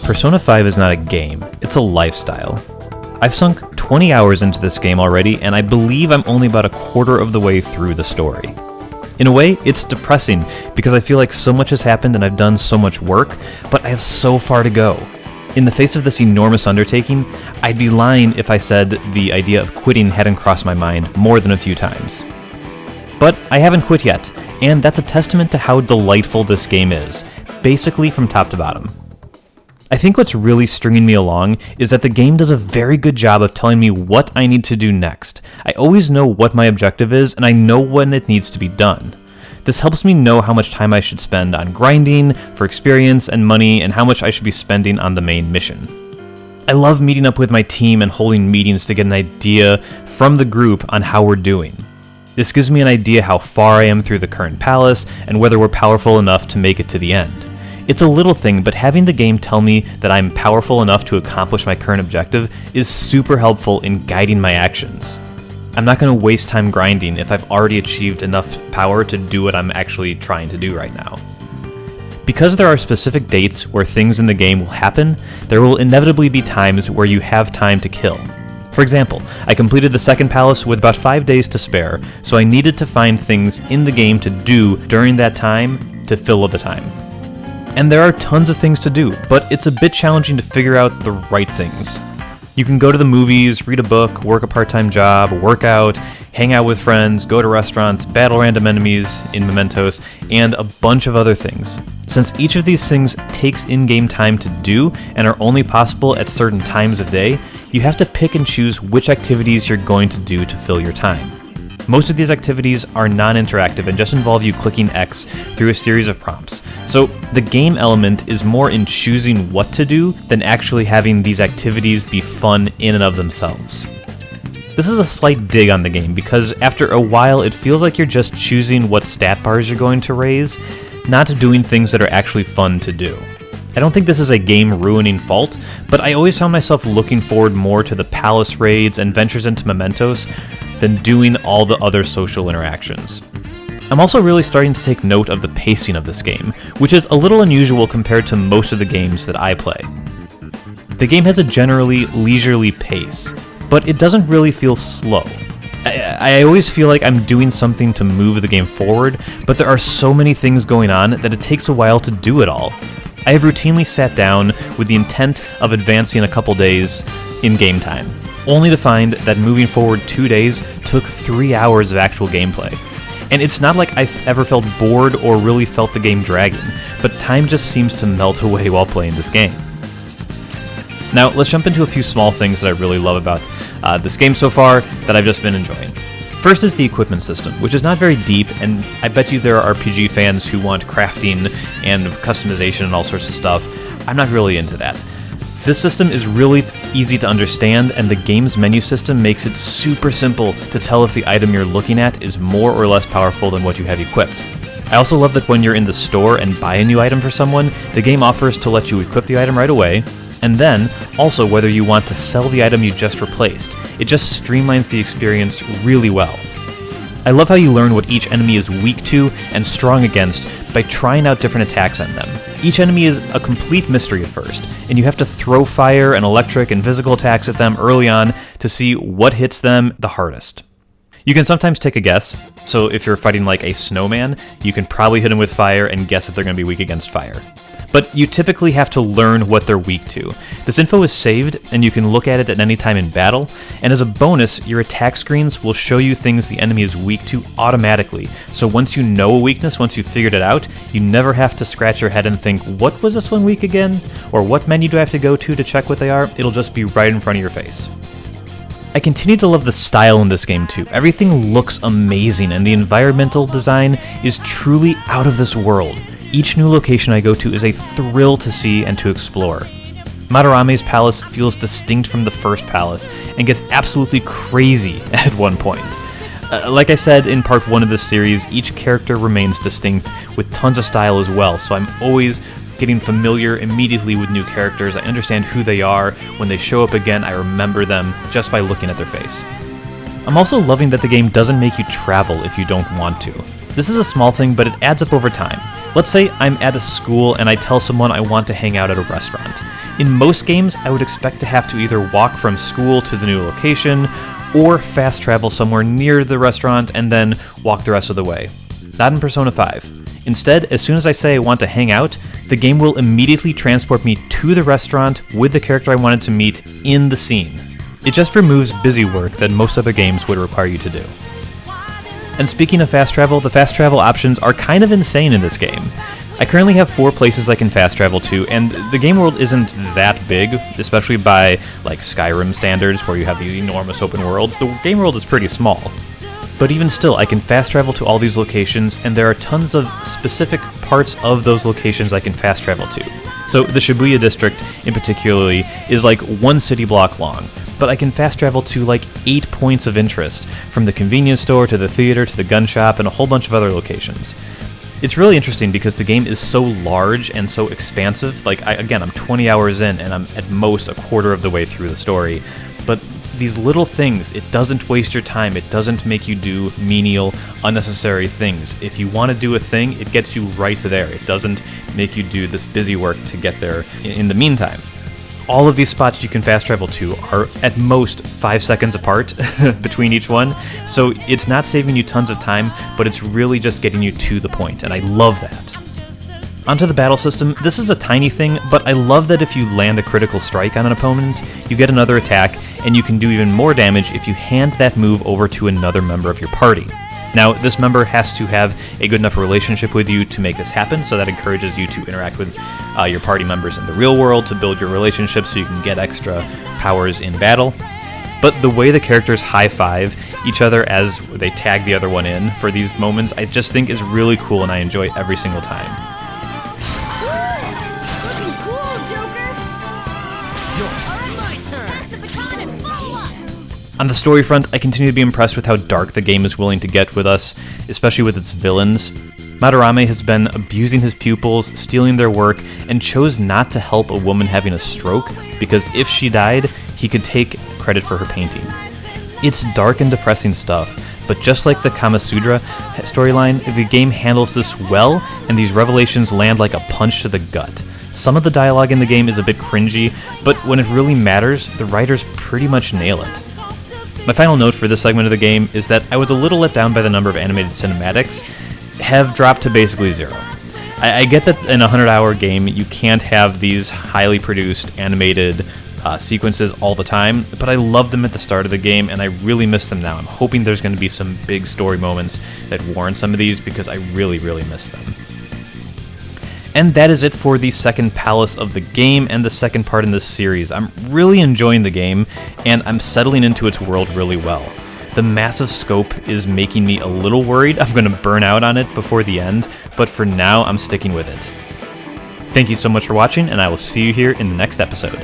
Persona 5 is not a game, it's a lifestyle. I've sunk 20 hours into this game already, and I believe I'm only about a quarter of the way through the story. In a way, it's depressing, because I feel like so much has happened and I've done so much work, but I have so far to go. In the face of this enormous undertaking, I'd be lying if I said the idea of quitting hadn't crossed my mind more than a few times. But I haven't quit yet, and that's a testament to how delightful this game is, basically from top to bottom. I think what's really stringing me along is that the game does a very good job of telling me what I need to do next. I always know what my objective is, and I know when it needs to be done. This helps me know how much time I should spend on grinding for experience and money, and how much I should be spending on the main mission. I love meeting up with my team and holding meetings to get an idea from the group on how we're doing. This gives me an idea how far I am through the current palace, and whether we're powerful enough to make it to the end. It's a little thing, but having the game tell me that I'm powerful enough to accomplish my current objective is super helpful in guiding my actions. I'm not going to waste time grinding if I've already achieved enough power to do what I'm actually trying to do right now. Because there are specific dates where things in the game will happen, there will inevitably be times where you have time to kill. For example, I completed the second palace with about 5 days to spare, so I needed to find things in the game to do during that time to fill the time. And there are tons of things to do, but it's a bit challenging to figure out the right things. You can go to the movies, read a book, work a part-time job, work out, hang out with friends, go to restaurants, battle random enemies in Mementos, and a bunch of other things. Since each of these things takes in-game time to do and are only possible at certain times of day, you have to pick and choose which activities you're going to do to fill your time. Most of these activities are non-interactive and just involve you clicking X through a series of prompts. So the game element is more in choosing what to do than actually having these activities be fun in and of themselves. This is a slight dig on the game because after a while it feels like you're just choosing what stat bars you're going to raise, not doing things that are actually fun to do. I don't think this is a game-ruining fault, but I always found myself looking forward more to the palace raids and ventures into Mementos than doing all the other social interactions. I'm also really starting to take note of the pacing of this game, which is a little unusual compared to most of the games that I play. The game has a generally leisurely pace, but it doesn't really feel slow. I always feel like I'm doing something to move the game forward, but there are so many things going on that it takes a while to do it all. I have routinely sat down with the intent of advancing a couple days in game time, only to find that moving forward 2 days took 3 hours of actual gameplay. And it's not like I've ever felt bored or really felt the game dragging, but time just seems to melt away while playing this game. Now, let's jump into a few small things that I really love about this game so far that I've just been enjoying. First is the equipment system, which is not very deep, and I bet you there are RPG fans who want crafting and customization and all sorts of stuff. I'm not really into that. This system is really easy to understand, and the game's menu system makes it super simple to tell if the item you're looking at is more or less powerful than what you have equipped. I also love that when you're in the store and buy a new item for someone, the game offers to let you equip the item right away, and then also whether you want to sell the item you just replaced. It just streamlines the experience really well. I love how you learn what each enemy is weak to and strong against by trying out different attacks on them. Each enemy is a complete mystery at first, and you have to throw fire and electric and physical attacks at them early on to see what hits them the hardest. You can sometimes take a guess, so if you're fighting like a snowman, you can probably hit them with fire and guess if they're going to be weak against fire. But you typically have to learn what they're weak to. This info is saved, and you can look at it at any time in battle, and as a bonus, your attack screens will show you things the enemy is weak to automatically. So once you know a weakness, once you've figured it out, you never have to scratch your head and think, what was this one weak again? Or what menu do I have to go to check what they are? It'll just be right in front of your face. I continue to love the style in this game too. Everything looks amazing, and the environmental design is truly out of this world. Each new location I go to is a thrill to see and to explore. Madarame's palace feels distinct from the first palace and gets absolutely crazy at one point. Like I said in part 1 of this series, each character remains distinct with tons of style as well, so I'm always getting familiar immediately with new characters. I understand who they are. When they show up again, I remember them just by looking at their face. I'm also loving that the game doesn't make you travel if you don't want to. This is a small thing, but it adds up over time. Let's say I'm at a school and I tell someone I want to hang out at a restaurant. In most games, I would expect to have to either walk from school to the new location, or fast travel somewhere near the restaurant and then walk the rest of the way. Not in Persona 5. Instead, as soon as I say I want to hang out, the game will immediately transport me to the restaurant with the character I wanted to meet in the scene. It just removes busy work that most other games would require you to do. And speaking of fast travel, the fast travel options are kind of insane in this game. I currently have 4 places I can fast travel to, and the game world isn't that big, especially by like Skyrim standards where you have these enormous open worlds. The game world is pretty small. But even still, I can fast travel to all these locations, and there are tons of specific parts of those locations I can fast travel to. So the Shibuya district in particularly is like 1 city block long, but I can fast travel to like 8 points of interest, from the convenience store to the theater to the gun shop and a whole bunch of other locations. It's really interesting because the game is so large and so expansive. Like, I'm 20 hours in and I'm at most a quarter of the way through the story, but these little things, it doesn't waste your time, it doesn't make you do menial, unnecessary things. If you want to do a thing, it gets you right there. It doesn't make you do this busy work to get there in the meantime. All of these spots you can fast travel to are at most 5 seconds apart between each one, so it's not saving you tons of time, but it's really just getting you to the point, and I love that. Onto the battle system, this is a tiny thing, but I love that if you land a critical strike on an opponent, you get another attack, and you can do even more damage if you hand that move over to another member of your party. Now, this member has to have a good enough relationship with you to make this happen, so that encourages you to interact with your party members in the real world to build your relationship so you can get extra powers in battle. But the way the characters high-five each other as they tag the other one in for these moments, I just think is really cool, and I enjoy every single time. Looking cool, Joker! Alright, my turn! Pass the baton and follow up! On the story front, I continue to be impressed with how dark the game is willing to get with us, especially with its villains. Madarame has been abusing his pupils, stealing their work, and chose not to help a woman having a stroke, because if she died, he could take credit for her painting. It's dark and depressing stuff, but just like the Kamasutra storyline, the game handles this well, and these revelations land like a punch to the gut. Some of the dialogue in the game is a bit cringy, but when it really matters, the writers pretty much nail it. My final note for this segment of the game is that I was a little let down by the number of animated cinematics have dropped to basically 0. I get that in a 100-hour game you can't have these highly produced animated sequences all the time, but I loved them at the start of the game and I really miss them now. I'm hoping there's going to be some big story moments that warrant some of these because I really, really miss them. And that is it for the second palace of the game and the second part in this series. I'm really enjoying the game, and I'm settling into its world really well. The massive scope is making me a little worried I'm going to burn out on it before the end, but for now I'm sticking with it. Thank you so much for watching, and I will see you here in the next episode.